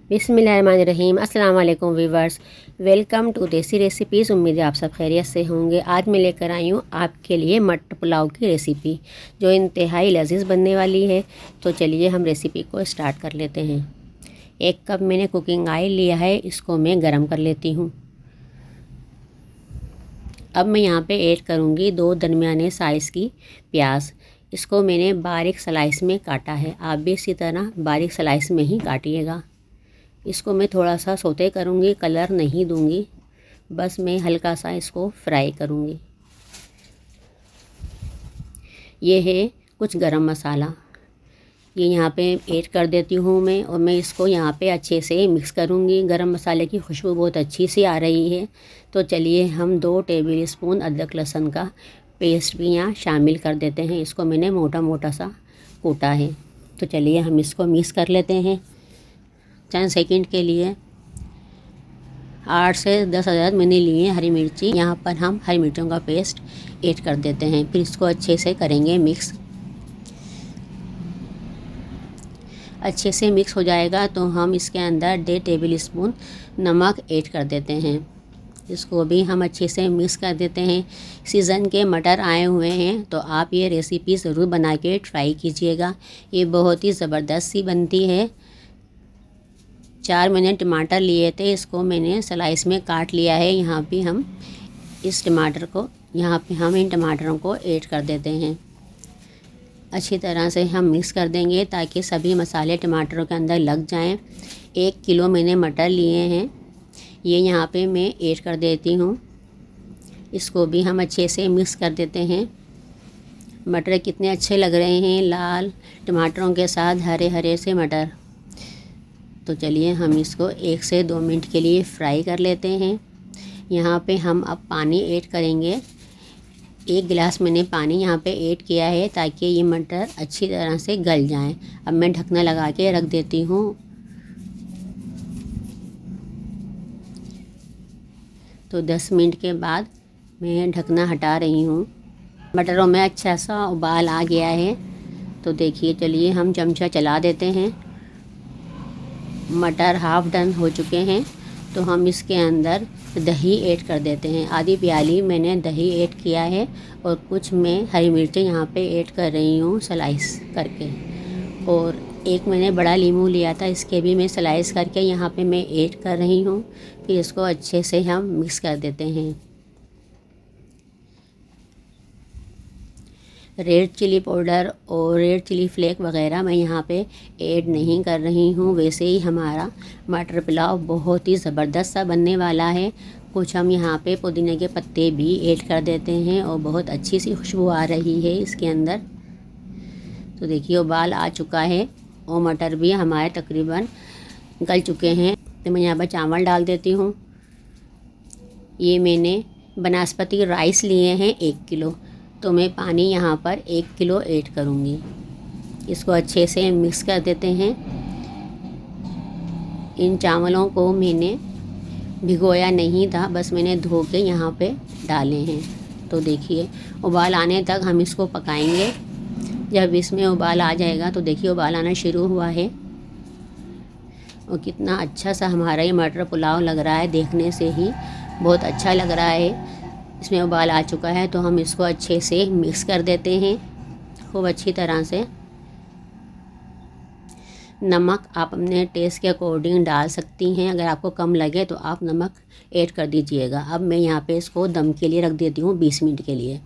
बिस्मिल्लाहिर्रहमानिर्रहीम। अस्सलाम वालेकुम वीवर्स, वेलकम टू देसी रेसिपीज़। उम्मीद है आप सब खैरियत से होंगे। आज मैं लेकर आई हूँ आपके लिए मटर पुलाव की रेसिपी जो इंतहाई लजीज़ बनने वाली है। तो चलिए हम रेसिपी को स्टार्ट कर लेते हैं। 1 कप मैंने कुकिंग ऑयल लिया है, इसको मैं गरम कर लेती हूँ। अब मैं यहाँ पे ऐड करूँगी 2 दरमियाने साइज़ की प्याज। इसको मैंने बारीक स्लाइस में काटा है, आप भी इसी तरह बारीक स्लाइस में ही काटिएगा। इसको मैं थोड़ा सा सौते करूँगी, कलर नहीं दूँगी, बस मैं हल्का सा इसको फ्राई करूँगी। ये है कुछ गरम मसाला, ये यहाँ पे ऐड कर देती हूँ मैं, और मैं इसको यहाँ पे अच्छे से मिक्स करूँगी। गरम मसाले की खुशबू बहुत अच्छी सी आ रही है। तो चलिए हम 2 टेबल स्पून अदरक लहसुन का पेस्ट भी यहाँ शामिल कर देते हैं। इसको मैंने मोटा मोटा सा कूटा है। तो चलिए हम इसको मिक्स कर लेते हैं चंद सेकंड के लिए। 8 से 10 अदद मैंने लिए हरी मिर्ची। यहाँ पर हम हरी मिर्चों का पेस्ट ऐड कर देते हैं, फिर इसको अच्छे से करेंगे मिक्स। अच्छे से मिक्स हो जाएगा तो हम इसके अंदर 1.5 टेबल स्पून नमक ऐड कर देते हैं। इसको भी हम अच्छे से मिक्स कर देते हैं। सीज़न के मटर आए हुए हैं तो आप ये रेसिपी ज़रूर बना के ट्राई कीजिएगा, ये बहुत ही ज़बरदस्त सी बनती है। 4 मैंने टमाटर लिए थे, इसको मैंने स्लाइस में काट लिया है। यहाँ पे हम इन टमाटरों को ऐड कर देते हैं। अच्छी तरह से हम मिक्स कर देंगे ताकि सभी मसाले टमाटरों के अंदर लग जाएं। 1 किलो मैंने मटर लिए हैं, ये यहाँ पे मैं ऐड कर देती हूँ। इसको भी हम अच्छे से मिक्स कर देते हैं। मटर कितने अच्छे लग रहे हैं, लाल टमाटरों के साथ हरे हरे से मटर। तो चलिए हम इसको 1 से 2 मिनट के लिए फ्राई कर लेते हैं। यहाँ पे हम अब पानी ऐड करेंगे। 1 गिलास मैंने पानी यहाँ पे ऐड किया है ताकि ये मटर अच्छी तरह से गल जाएं। अब मैं ढकना लगा के रख देती हूँ। तो 10 मिनट के बाद मैं ढकना हटा रही हूँ। मटरों में अच्छा सा उबाल आ गया है। तो देखिए, चलिए हम चमचा चला देते हैं। मटर हाफ़ डन हो चुके हैं तो हम इसके अंदर दही ऐड कर देते हैं। आधी प्याली मैंने दही ऐड किया है, और कुछ मैं हरी मिर्चें यहाँ पे ऐड कर रही हूँ स्लाइस करके। और एक मैंने बड़ा नींबू लिया था, इसके भी मैं स्लाइस करके यहाँ पे मैं ऐड कर रही हूँ। फिर इसको अच्छे से हम मिक्स कर देते हैं। रेड चिली पाउडर और रेड चिली फ्लेक वगैरह मैं यहाँ पे ऐड नहीं कर रही हूँ। वैसे ही हमारा मटर पुलाव बहुत ही ज़बरदस्त सा बनने वाला है। कुछ हम यहाँ पे पुदीने के पत्ते भी ऐड कर देते हैं और बहुत अच्छी सी खुशबू आ रही है इसके अंदर। तो देखिए उबाल आ चुका है और मटर भी हमारे तकरीबन गल चुके हैं। तो मैं यहाँ पर चावल डाल देती हूँ। ये मैंने बासमती राइस लिए हैं 1 किलो, तो मैं पानी यहाँ पर 1 किलो ऐड करूँगी। इसको अच्छे से मिक्स कर देते हैं। इन चावलों को मैंने भिगोया नहीं था, बस मैंने धो के यहाँ पे डाले हैं। तो देखिए उबाल आने तक हम इसको पकाएंगे। जब इसमें उबाल आ जाएगा तो देखिए उबाल आना शुरू हुआ है, और कितना अच्छा सा हमारा ये मटर पुलाव लग रहा है। देखने से ही बहुत अच्छा लग रहा है। इसमें उबाल आ चुका है तो हम इसको अच्छे से मिक्स कर देते हैं खूब अच्छी तरह से। नमक आप अपने टेस्ट के अकॉर्डिंग डाल सकती हैं, अगर आपको कम लगे तो आप नमक ऐड कर दीजिएगा। अब मैं यहाँ पे इसको दम के लिए रख देती हूँ 20 मिनट के लिए।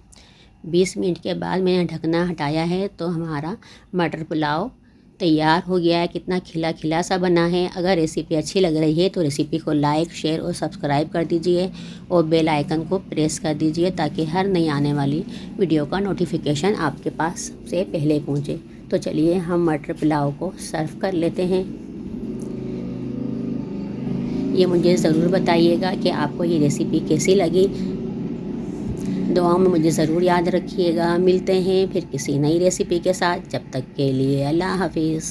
20 मिनट के बाद मैंने ढकना हटाया है तो हमारा मटर पुलाव तैयार हो गया है। कितना खिला खिला सा बना है। अगर रेसिपी अच्छी लग रही है तो रेसिपी को लाइक, शेयर और सब्सक्राइब कर दीजिए, और बेल आइकन को प्रेस कर दीजिए ताकि हर नई आने वाली वीडियो का नोटिफिकेशन आपके पास से पहले पहुंचे। तो चलिए हम मटर पुलाव को सर्व कर लेते हैं। ये मुझे ज़रूर बताइएगा कि आपको ये रेसिपी कैसी लगी। दुआओं में मुझे ज़रूर याद रखिएगा। मिलते हैं फिर किसी नई रेसिपी के साथ। जब तक के लिए अल्लाह हाफिज़।